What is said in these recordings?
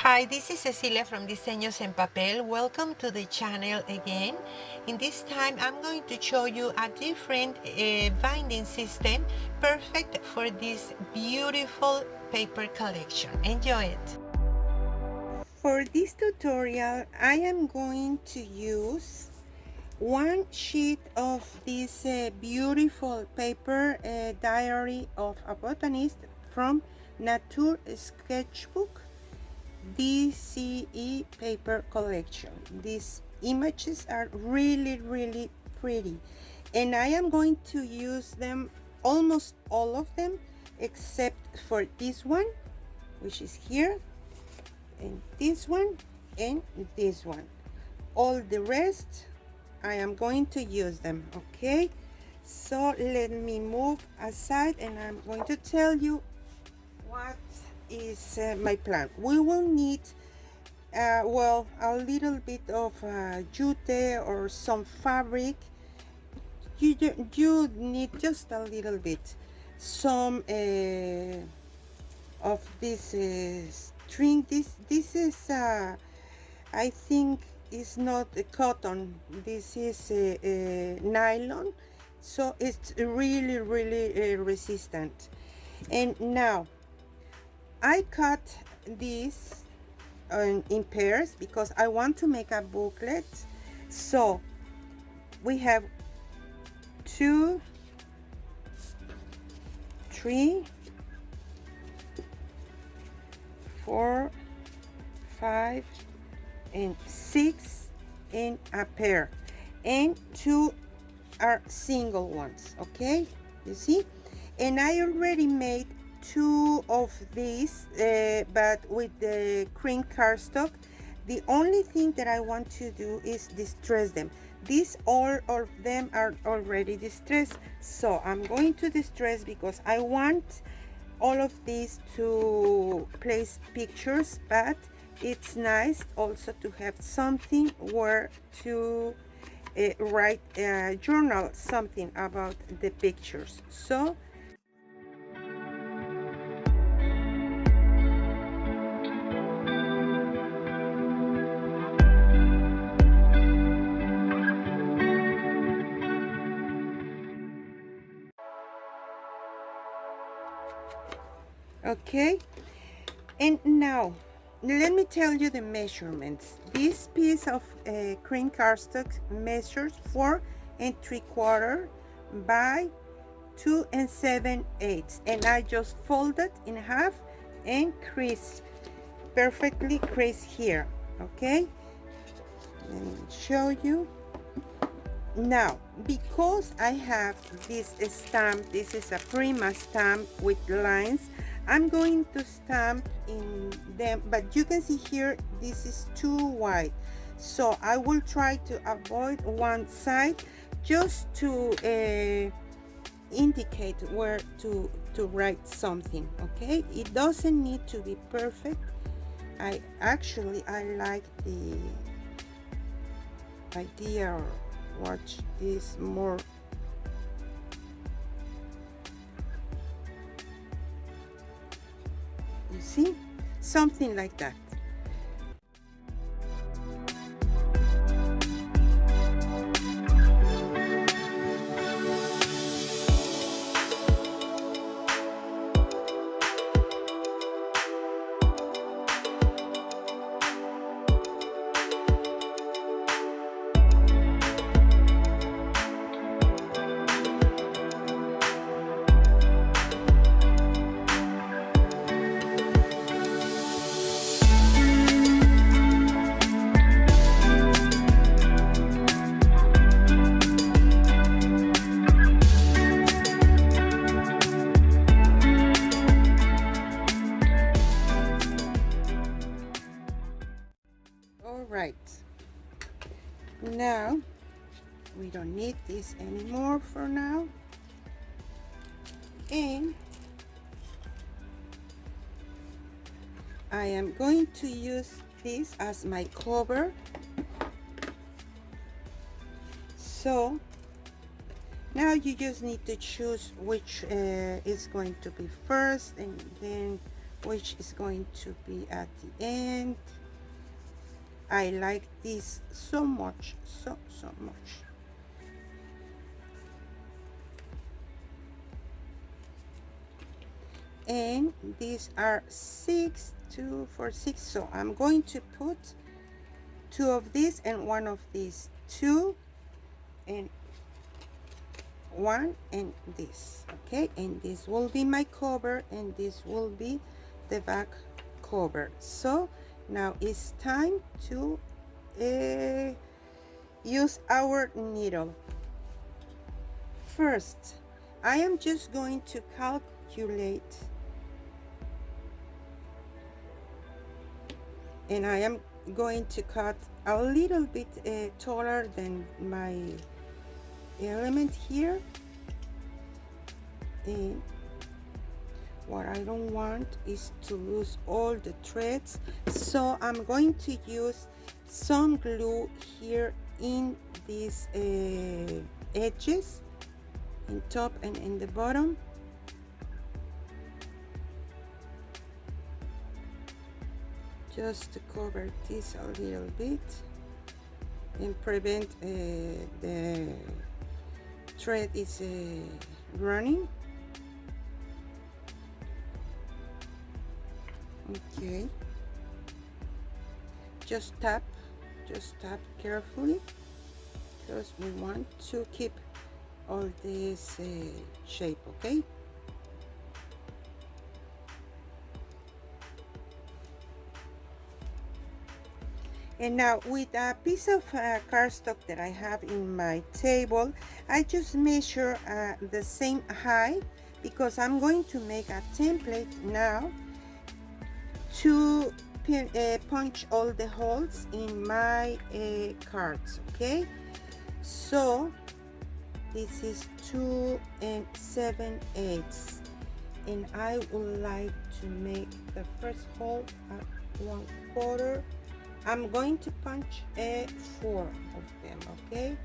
Hi, this is Cecilia from Diseños en Papel. Welcome to the channel again. In this time, I'm going to show you a different binding system perfect for this beautiful paper collection. Enjoy it. For this tutorial, I am going to use one sheet of this beautiful paper diary of a botanist from Nature Sketchbook DCE paper collection. These images are really pretty, and I am going to use them, almost all of them, except for this one, which is here, and this one, and this one. All the rest I am going to use them. Okay, so let me move aside and I'm going to tell you what is my plan. We will need well, a little bit of jute or some fabric. You need just a little bit, some of this string. This is I think is not a cotton, this is nylon, so it's really resistant. And now I cut this in pairs because I want to make a booklet. So we have 2, 3, 4, 5, and 6 in a pair, and 2 are single ones. Okay, you see, and I already made 2 of these, but with the cream cardstock. The only thing that I want to do is distress them. These all of them are already distressed, so I'm going to distress because I want all of these to place pictures, but it's nice also to have something where to write a journal, something about the pictures. So okay, and now let me tell you the measurements. This piece of cream cardstock measures 4 3/4 by 2 7/8, and I just fold it in half and crease, perfectly crease here. Okay, let me show you. Now, because I have this stamp, this is a Prima stamp with lines, I'm going to stamp in them, but you can see here this is too wide, so I will try to avoid one side just to indicate where to write something. Okay, it doesn't need to be perfect. I like the idea, or watch this more. You see, something like that. Right, now we don't need this anymore for now, and I am going to use this as my cover. So now you just need to choose which is going to be first, and then which is going to be at the end. I like this so much, so much. And these are 6, 2, 4, 6. So I'm going to put 2 of these and 1 of these, 2 and 1 and this. Okay, and this will be my cover and this will be the back cover. So now it's time to use our needle. First, I am just going to calculate, and I am going to cut a little bit taller than my element here. And what I don't want is to lose all the threads, so I'm going to use some glue here in these edges, in top and in the bottom. Just to cover this a little bit and prevent the thread is running. Okay, just tap carefully because we want to keep all this shape. Okay, and now with a piece of cardstock that I have in my table, I just measure the same height because I'm going to make a template now to punch all the holes in my cards. Okay, so this is 2 7/8, and I would like to make the first hole at 1/4. I'm going to punch 4 of them. Okay,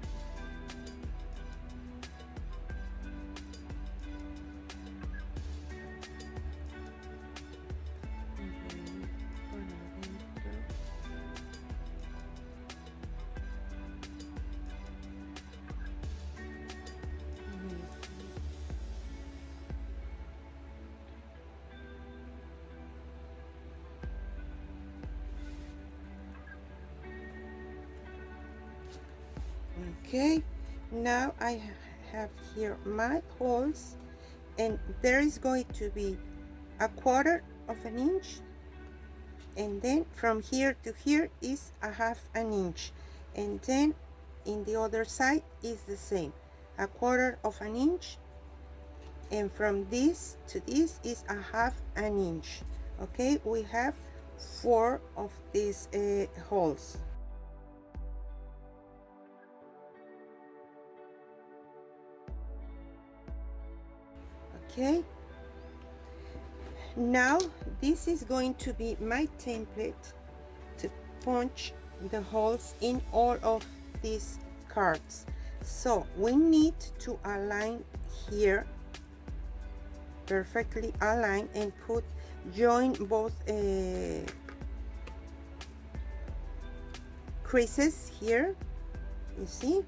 okay, now I have here my holes, and there is going to be 1/4 of an inch, and then from here to here is 1/2 an inch, and then in the other side is the same, 1/4 of an inch, and from this to this is 1/2 an inch. Okay, we have 4 of these holes. Okay, now this is going to be my template to punch the holes in all of these cards. So we need to align here, perfectly align, and join both creases here, you see,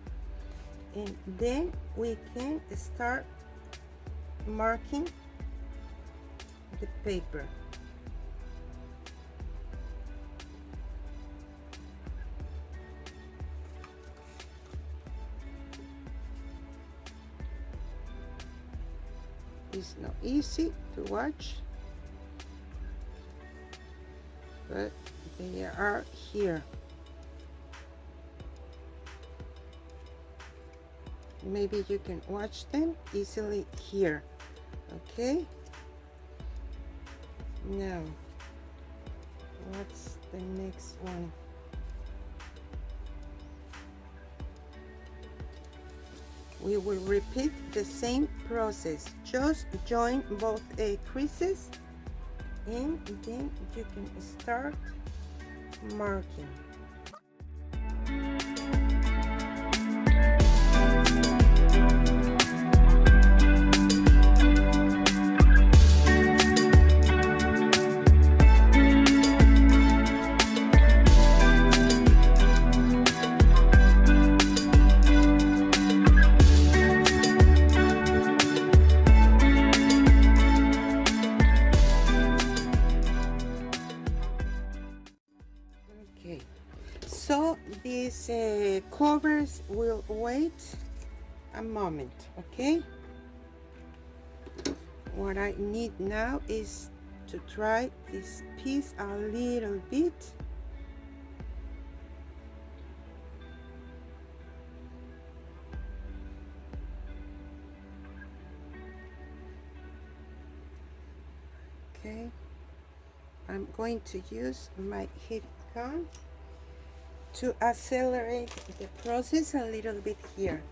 and then we can start marking the paper. It's not easy to watch, but they are here. Maybe you can watch them easily here. Okay, now what's the next one? We will repeat the same process. Just join both creases, and then you can start marking. So these covers will wait a moment, okay? What I need now is to try this piece a little bit. Okay, I'm going to use my heat gun to accelerate the process a little bit here.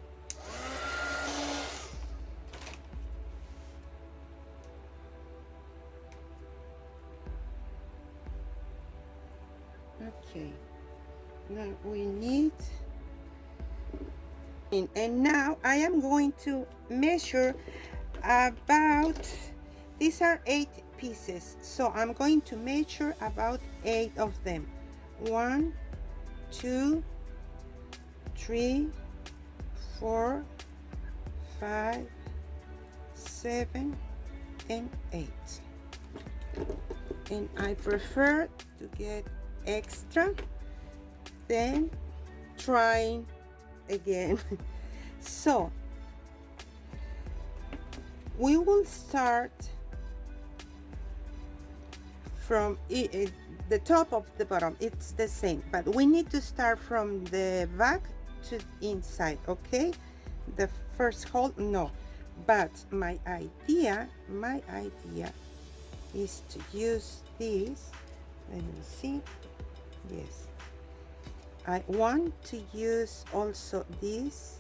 Okay, now we need, and now I am going to measure about, these are 8 pieces, so I'm going to measure about 8 of them. 1, 2, 3, 4, 5, 7, and 8. And I prefer to get extra than trying again. So we will start from the top of the bottom. It's the same, but we need to start from the back to inside, okay? The first hole, no, but my idea is to use this. Let me see. Yes, I want to use also this,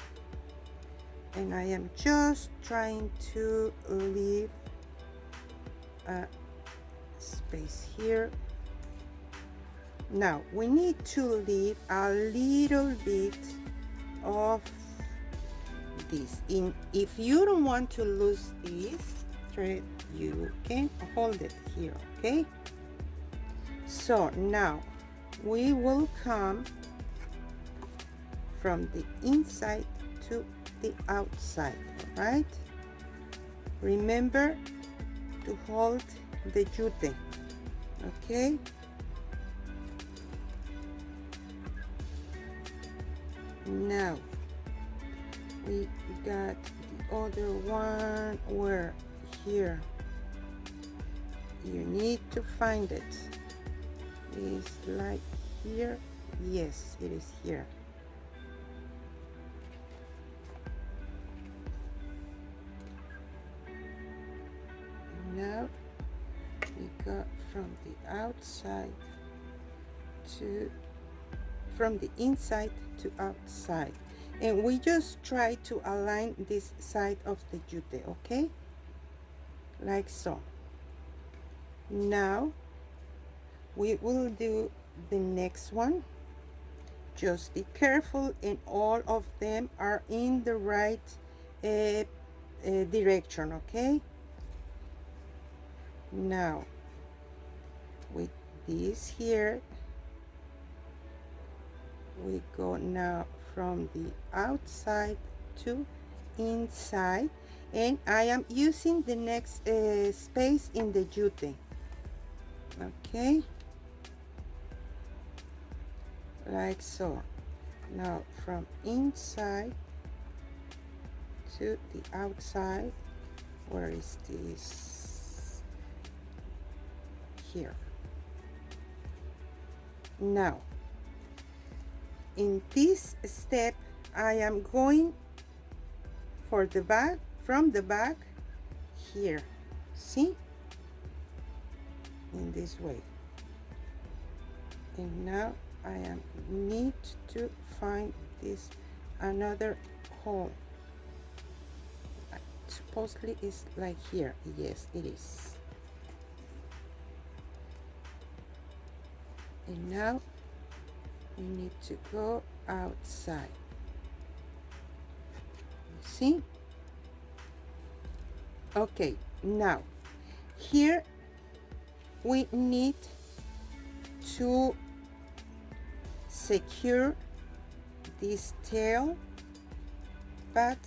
and I am just trying to leave a space here. Now we need to leave a little bit of this in. If you don't want to lose this thread, you can hold it here, okay? So now we will come from the inside to the outside, all right? Remember to hold the jute, okay? Now we got the other one, where here you need to find it. It's like here. Yes, it is here. Now we got from the outside to, from the inside to outside, and we just try to align this side of the jute, okay, like so. Now we will do the next one. Just be careful, and all of them are in the right direction, okay? Now with this here, we go now from the outside to inside, and I am using the next space in the jute, okay, like so. Now from inside to the outside, where is this? Here. Now in this step I am going for the back, from the back here, see, in this way. And now I am need to find this another hole. Supposedly it's like here. Yes, it is. And now we need to go outside. You see? Okay, now here we need to secure this tail, but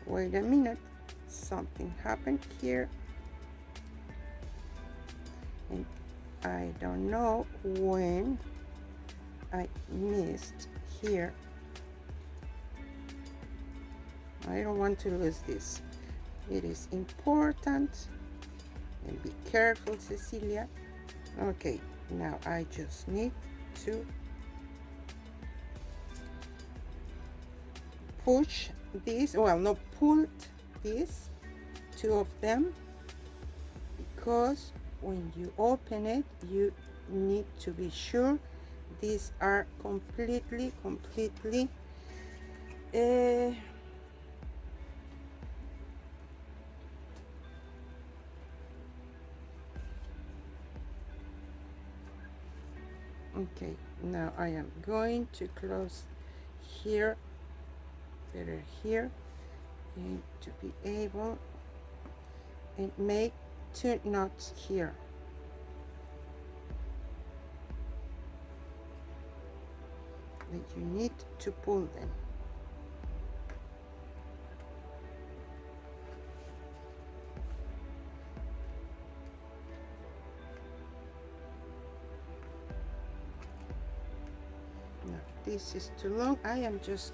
wait a minute, something happened here, and I don't know when I missed here. I don't want to lose this. It is important. And be careful, Cecilia. Okay, now I just need to push this, well, no, pull this, two of them, because when you open it, you need to be sure these are completely okay. Now I am going to close here, better here, and to be able and make two knots here. That you need to pull them. Now this is too long. I am just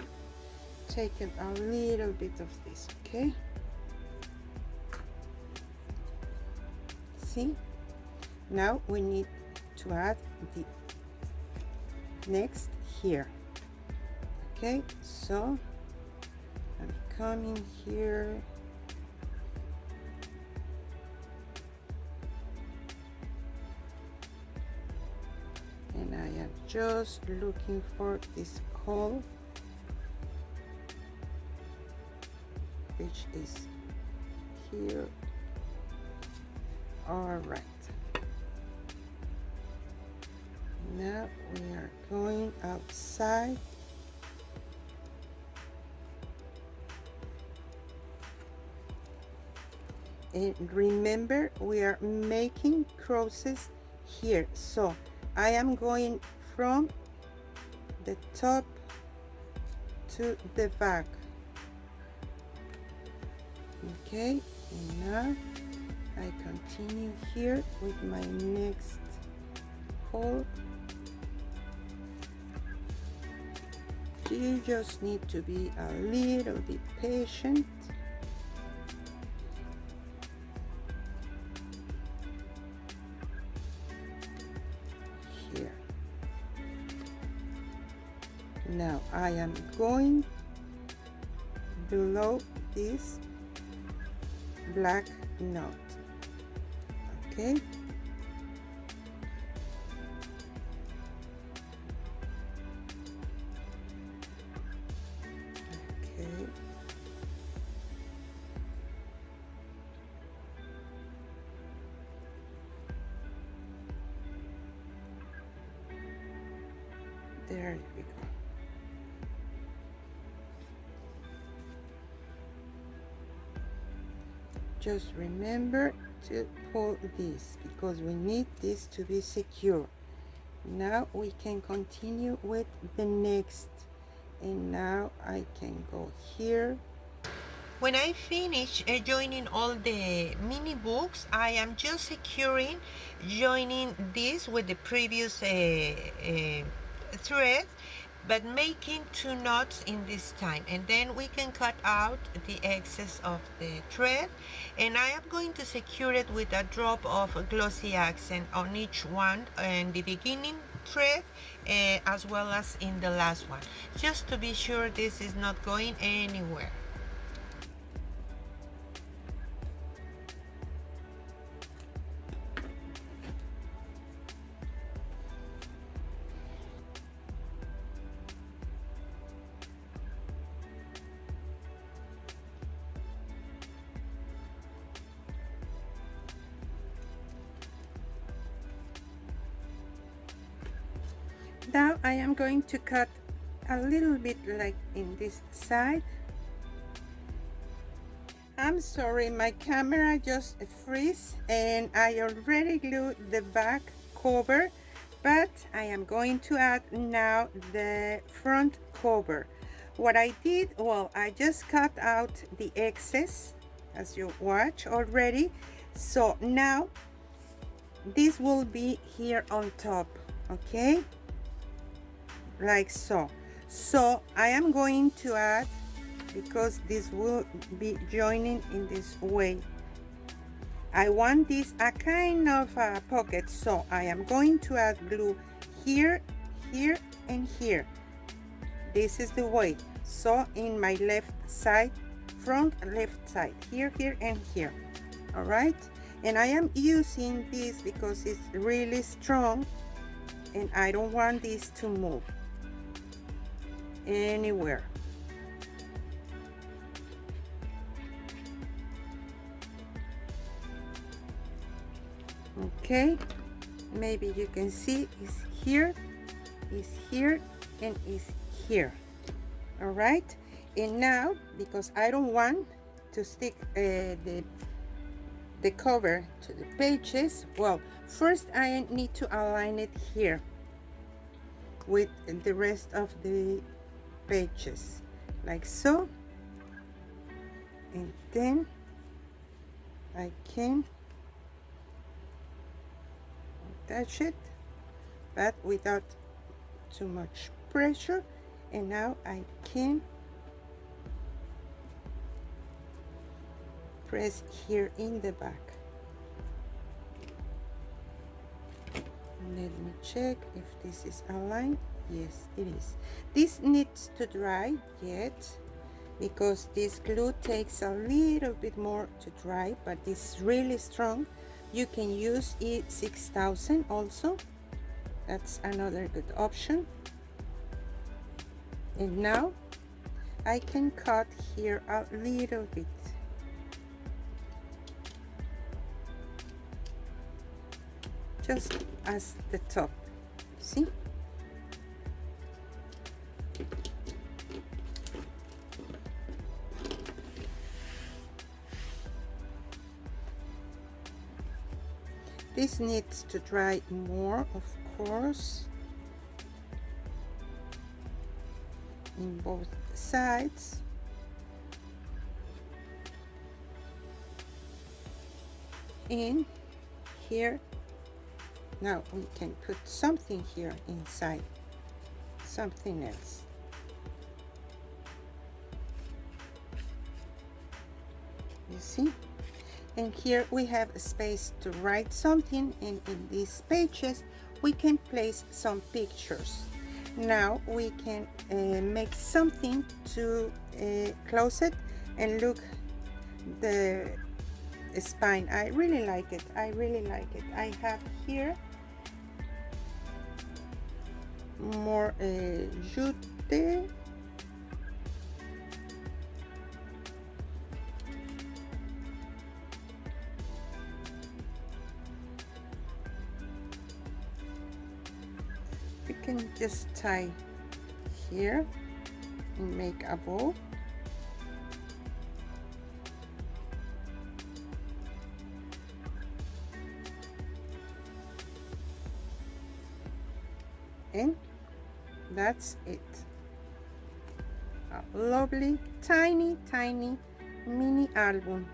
taking a little bit of this, okay? See? Now we need to add the next here. Okay, so I'm coming here. And I am just looking for this hole, which is here. All right. Now we are going outside. And remember, we are making crosses here. So I am going from the top to the back. Okay, and now I continue here with my next hole. You just need to be a little bit patient. Here. Now I am going below this black knot. Okay. There we go. Just remember to pull this because we need this to be secure. Now we can continue with the next, and now I can go here. When I finish joining all the mini books, I am just securing, joining this with the previous thread, but making two knots in this time, and then we can cut out the excess of the thread, and I am going to secure it with a drop of glossy accent on each one in the beginning thread as well as in the last one, just to be sure this is not going anywhere. Now I am going to cut a little bit like in this side. I'm sorry, my camera just freeze and I already glued the back cover, but I am going to add now the front cover. What I did, well, I just cut out the excess as you watch already. So now this will be here on top, okay? like so. So I am going to add, because this will be joining in this way, I want this a kind of a pocket, so I am going to add glue here, here, and here. This is the way. So in my left side, front left side, here, here, and here. All right, and I am using this because it's really strong and I don't want this to move anywhere. Okay, maybe you can see it's here, and it's here. All right, and now because I don't want to stick the cover to the pages, well, first I need to align it here with the rest of the pages, like so, and then I can attach it, but without too much pressure, and now I can press here in the back. Let me check if this is aligned. Yes, it is. This needs to dry yet because this glue takes a little bit more to dry, but it's really strong. You can use it 6000 also. That's another good option. And now I can cut here a little bit. Just as the top, see? This needs to dry more, of course, in both sides. And here, now we can put something here inside, something else. You see? And here we have a space to write something, and in these pages we can place some pictures. Now we can make something to close it and look the spine. I really like it. I really like it. I have here more jute. You can just tie here and make a bow. And that's it. A lovely tiny mini album.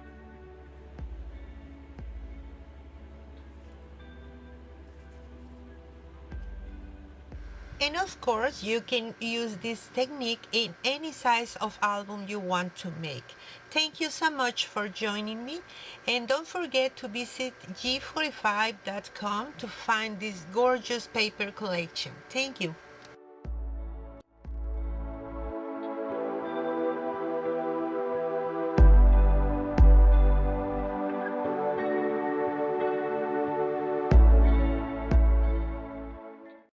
And of course, you can use this technique in any size of album you want to make. Thank you so much for joining me, and don't forget to visit g45.com to find this gorgeous paper collection. Thank you.